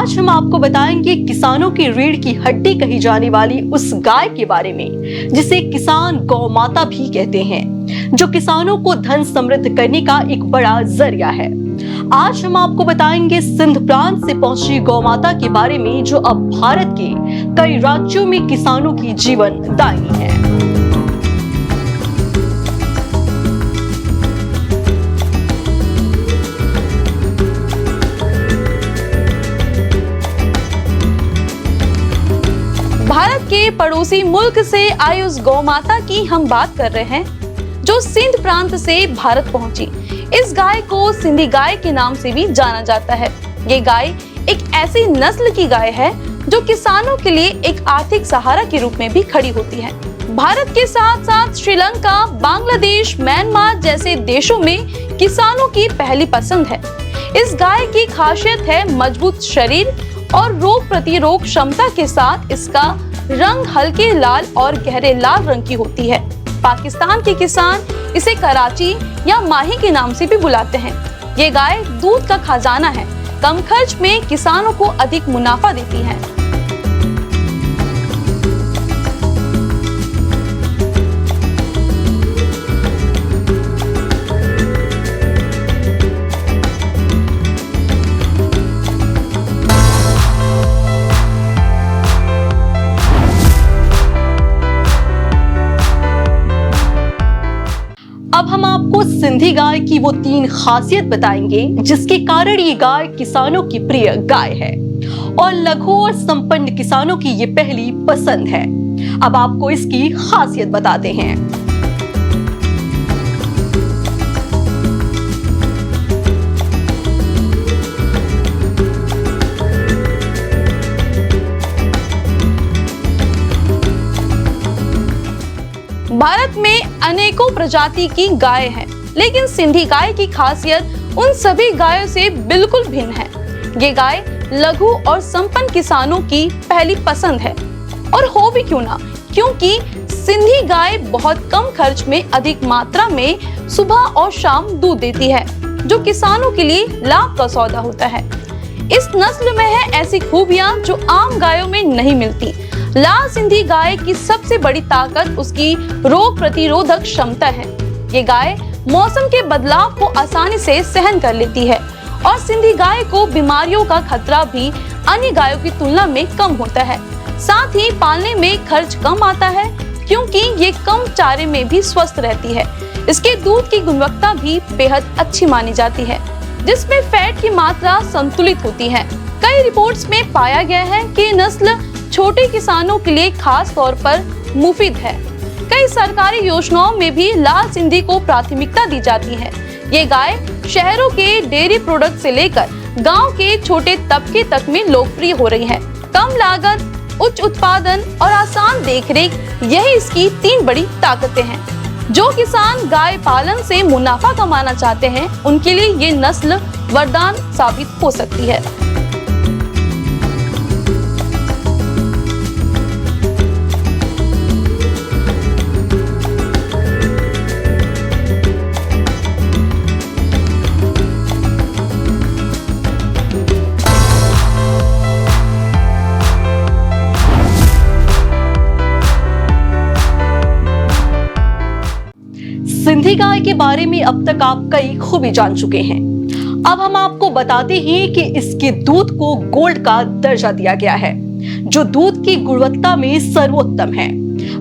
आज हम आपको बताएंगे किसानों की रीढ़ की हड्डी कही जाने वाली उस गाय के बारे में जिसे किसान गौ माता भी कहते हैं, जो किसानों को धन समृद्ध करने का एक बड़ा जरिया है। आज हम आपको बताएंगे सिंध प्रांत से पहुंची गौ माता के बारे में, जो अब भारत के कई राज्यों में किसानों की जीवन दायिनी है। भारत के पड़ोसी मुल्क से आई उस गौ माता की हम बात कर रहे हैं, जो सिंध प्रांत से भारत पहुंची। इस गाय को सिंधी गाय के नाम से भी जाना जाता है। ये गाय एक ऐसी नस्ल की गाय है जो किसानों के लिए एक आर्थिक सहारा के रूप में भी खड़ी होती है। भारत के साथ साथ श्रीलंका, बांग्लादेश, म्यांमार जैसे देशों में किसानों की पहली पसंद है। इस गाय की खासियत है मजबूत शरीर और रोग प्रतिरोध क्षमता के साथ इसका रंग हल्के लाल और गहरे लाल रंग की होती है। पाकिस्तान के किसान इसे कराची या माही के नाम से भी बुलाते हैं। ये गाय दूध का खजाना है, कम खर्च में किसानों को अधिक मुनाफा देती है। अब हम आपको सिंधी गाय की वो 3 खासियत बताएंगे जिसके कारण ये गाय किसानों की प्रिय गाय है और लघु और संपन्न किसानों की ये पहली पसंद है। अब आपको इसकी खासियत बताते हैं। भारत में अनेकों प्रजाति की गाय हैं, लेकिन सिंधी गाय की खासियत उन सभी गायों से बिल्कुल भिन्न है। ये गाय लघु और संपन्न किसानों की पहली पसंद है, और हो भी क्यों ना, क्योंकि सिंधी गाय बहुत कम खर्च में अधिक मात्रा में सुबह और शाम दूध देती है, जो किसानों के लिए लाभ का सौदा होता है। इस नस्ल में है ऐसी खूबियां जो आम गायों में नहीं मिलती। लाल सिंधी गाय की सबसे बड़ी ताकत उसकी रोग प्रतिरोधक क्षमता है। ये गाय मौसम के बदलाव को आसानी से सहन कर लेती है और सिंधी गाय को बीमारियों का खतरा भी अन्य गायों की तुलना में कम होता है। साथ ही पालने में खर्च कम आता है, क्योंकि ये कम चारे में भी स्वस्थ रहती है। इसके दूध की गुणवत्ता भी बेहद अच्छी मानी जाती है, जिसमें फैट की मात्रा संतुलित होती है। कई रिपोर्ट्स में पाया गया है कि नस्ल छोटे किसानों के लिए खास तौर पर मुफीद है। कई सरकारी योजनाओं में भी लाल सिंधी को प्राथमिकता दी जाती है। ये गाय शहरों के डेयरी प्रोडक्ट से लेकर गांव के छोटे तबके तक में लोकप्रिय हो रही है। कम लागत, उच्च उत्पादन और आसान देखरेख, यही इसकी 3 बड़ी ताकतें हैं। जो किसान गाय पालन से मुनाफा कमाना चाहते हैं, उनके लिए ये नस्ल वरदान साबित हो सकती है। सिंधी गाय के बारे में अब तक आप कई खूबी जान चुके हैं। अब हम आपको बताते हैं कि इसके दूध को गोल्ड का दर्जा दिया गया है, जो दूध की गुणवत्ता में सर्वोत्तम है।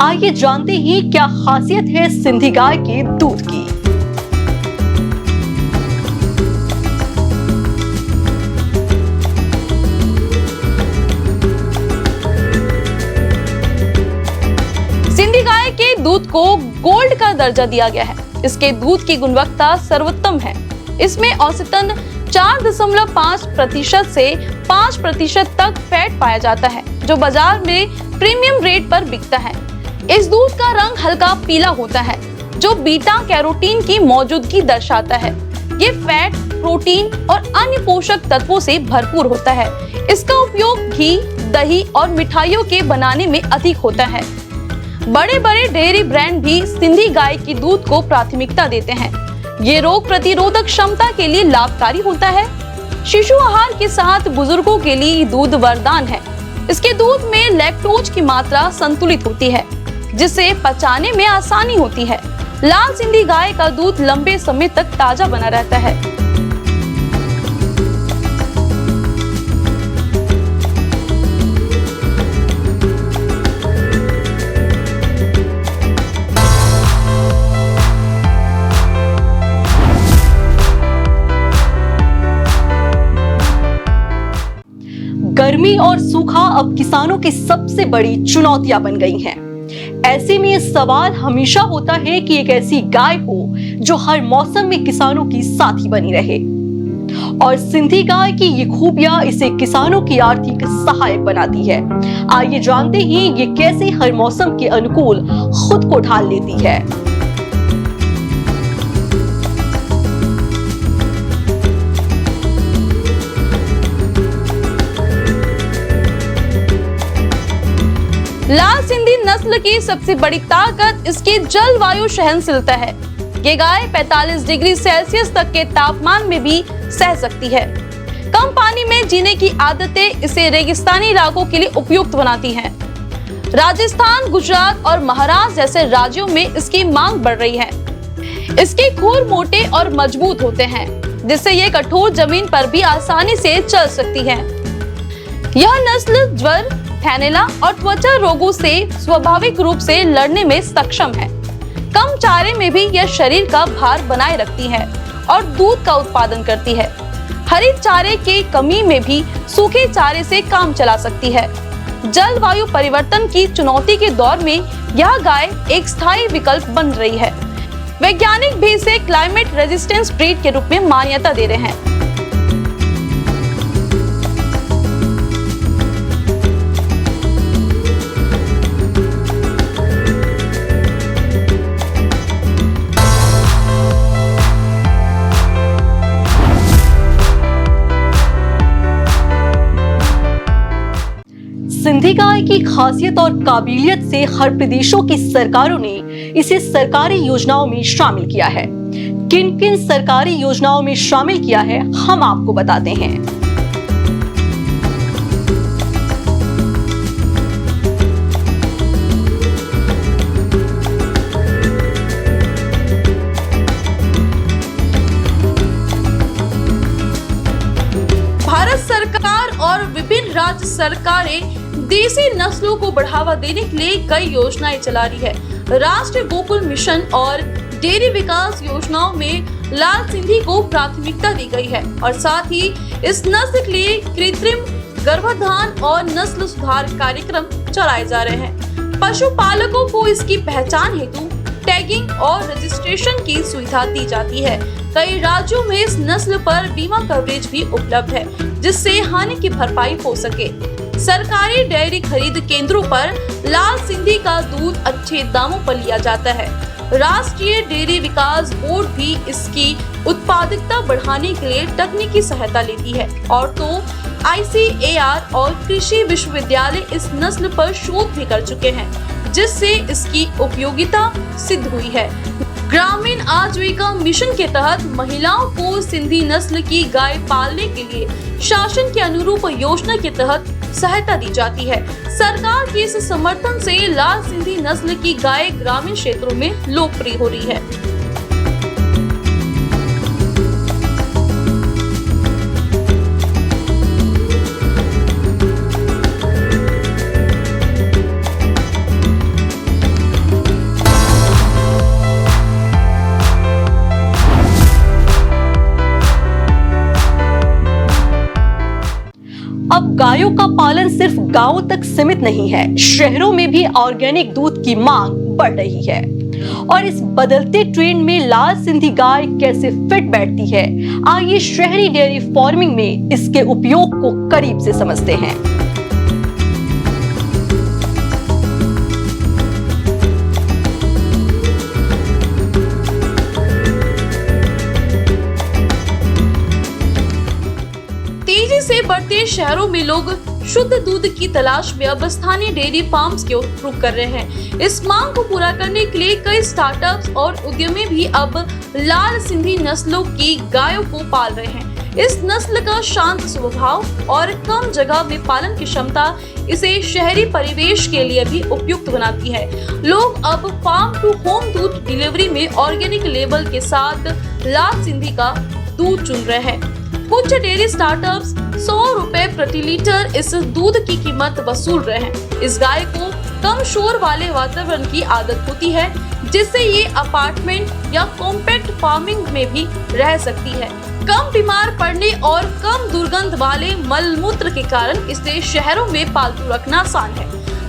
आइए जानते हैं क्या खासियत है सिंधी गाय के दूध की। सिंधी गाय के दूध को गोल्ड का दर्जा दिया गया है। इसके दूध की गुणवत्ता सर्वोत्तम है। इसमें औसतन 4.5% से 5% तक फैट पाया जाता है, जो बाजार में प्रीमियम रेट पर बिकता है। इस दूध का रंग हल्का पीला होता है, जो बीटा कैरोटीन की मौजूदगी दर्शाता है। ये फैट, प्रोटीन और अन्य पोषक तत्वों से भरपूर होता है। इसका उपयोग घी, दही और मिठाइयों के बनाने में अधिक होता है। बड़े बड़े डेयरी ब्रांड भी सिंधी गाय की दूध को प्राथमिकता देते हैं। ये रोग प्रतिरोधक क्षमता के लिए लाभकारी होता है। शिशु आहार के साथ बुजुर्गों के लिए दूध वरदान है। इसके दूध में लैक्टोज की मात्रा संतुलित होती है, जिससे पचाने में आसानी होती है। लाल सिंधी गाय का दूध लंबे समय तक ताजा बना रहता है। गर्मी और सूखा अब किसानों की सबसे बड़ी चुनौतियां बन गई हैं। ऐसे में ये सवाल हमेशा होता है कि एक ऐसी गाय हो जो हर मौसम में किसानों की साथी बनी रहे। और सिंधी गाय की ये खूबियां इसे किसानों की आर्थिक सहायक बनाती है। आइए जानते हैं ये कैसे हर मौसम के अनुकूल खुद को ढाल लेती है। लाल सिंधी नस्ल की सबसे बड़ी ताकत इसकी जलवायु सहनशीलता है। ये गाय 45 डिग्री सेल्सियस तक के तापमान में भी सह सकती है। कम पानी में जीने की आदतें इसे रेगिस्तानी इलाकों के लिए उपयुक्त बनाती हैं। राजस्थान, गुजरात और महाराष्ट्र जैसे राज्यों में इसकी मांग बढ़ रही है। इसके खुर मोटे और मजबूत होते हैं, जिससे ये कठोर जमीन पर भी आसानी से चल सकती है। यह नस्ल ज्वर, थैनेला और त्वचा रोगों से स्वाभाविक रूप से लड़ने में सक्षम है। कम चारे में भी यह शरीर का भार बनाए रखती है और दूध का उत्पादन करती है। हरी चारे की कमी में भी सूखे चारे से काम चला सकती है। जलवायु परिवर्तन की चुनौती के दौर में यह गाय एक स्थायी विकल्प बन रही है। वैज्ञानिक भी इसे क्लाइमेट रेजिस्टेंस ब्रीड के रूप में मान्यता दे रहे हैं। सिंधी गाय की खासियत और काबिलियत से हर प्रदेशों की सरकारों ने इसे सरकारी योजनाओं में शामिल किया है। किन किन सरकारी योजनाओं में शामिल किया है, हम आपको बताते हैं। भारत सरकार और विभिन्न राज्य सरकारें देसी नस्लों को बढ़ावा देने के लिए कई योजनाएं चला रही है। राष्ट्रीय गोकुल मिशन और डेयरी विकास योजनाओं में लाल सिंधी को प्राथमिकता दी गई है और साथ ही इस नस्ल के लिए कृत्रिम गर्भाधान और नस्ल सुधार कार्यक्रम चलाए जा रहे हैं। पशुपालकों को इसकी पहचान हेतु टैगिंग और रजिस्ट्रेशन की सुविधा दी जाती है। कई राज्यों में इस नस्ल पर बीमा कवरेज भी उपलब्ध है, जिससे हानि की भरपाई हो सके। सरकारी डेयरी खरीद केंद्रों पर लाल सिंधी का दूध अच्छे दामों पर लिया जाता है। राष्ट्रीय डेयरी विकास बोर्ड भी इसकी उत्पादकता बढ़ाने के लिए तकनीकी सहायता लेती है। और तो ICAR और कृषि विश्वविद्यालय इस नस्ल पर शोध भी कर चुके हैं, जिससे इसकी उपयोगिता सिद्ध हुई है। ग्रामीण आजीविका मिशन के तहत महिलाओं को सिंधी नस्ल की गाय पालने के लिए शासन के अनुरूप योजना के तहत सहायता दी जाती है। सरकार के इस समर्थन से लाल सिंधी नस्ल की गाय ग्रामीण क्षेत्रों में लोकप्रिय हो रही है। अब गायों का पालन सिर्फ गांवों तक सीमित नहीं है, शहरों में भी ऑर्गेनिक दूध की मांग बढ़ रही है। और इस बदलते ट्रेंड में लाल सिंधी गाय कैसे फिट बैठती है, आइए शहरी डेयरी फार्मिंग में इसके उपयोग को करीब से समझते हैं। तेजी से बढ़ते शहरों में लोग शुद्ध दूध की तलाश में अब स्थानीय डेयरी फार्म्स की ओर रुख कर रहे हैं। इस मांग को पूरा करने के लिए कई स्टार्टअप्स और उद्यमी भी अब लाल सिंधी नस्लों की गायों को पाल रहे हैं। इस नस्ल का शांत स्वभाव और कम जगह में पालन की क्षमता इसे शहरी परिवेश के लिए भी उपयुक्त बनाती है। लोग अब फार्म टू होम दूध डिलीवरी में ऑर्गेनिक लेबल के साथ लाल सिंधी का दूध चुन रहे हैं। कुछ डेयरी स्टार्टअप्स 100 रुपए प्रति लीटर इस दूध की कीमत वसूल रहे हैं। इस गाय को कम शोर वाले वातावरण की आदत होती है, जिससे ये अपार्टमेंट या कॉम्पैक्ट फार्मिंग में भी रह सकती है। कम बीमार पड़ने और कम दुर्गंध वाले मल मूत्र के कारण इसे शहरों में पालतू रखना आसान है।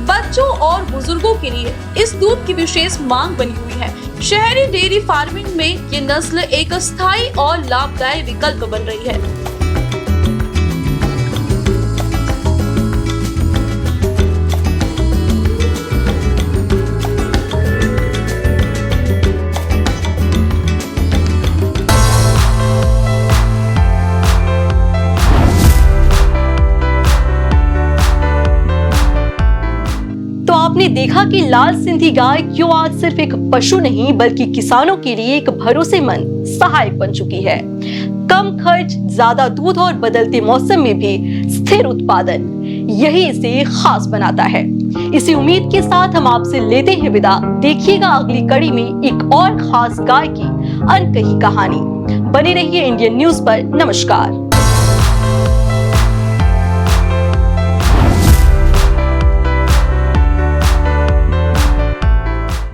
बच्चों और बुजुर्गों के लिए इस दूध की विशेष मांग बनी हुई है। शहरी डेयरी फार्मिंग में ये नस्ल एक स्थायी और लाभदायक विकल्प बन रही है। तो आपने देखा कि लाल सिंधी गाय क्यों आज सिर्फ एक पशु नहीं बल्कि किसानों के लिए एक भरोसेमंद सहायक बन चुकी है। कम खर्च, ज्यादा दूध और बदलते मौसम में भी स्थिर उत्पादन, यही इसे खास बनाता है। इसी उम्मीद के साथ हम आपसे लेते हैं विदा। देखिएगा अगली कड़ी में एक और खास गाय की अनकही कहानी। बने रहिए इंडियन न्यूज पर। नमस्कार।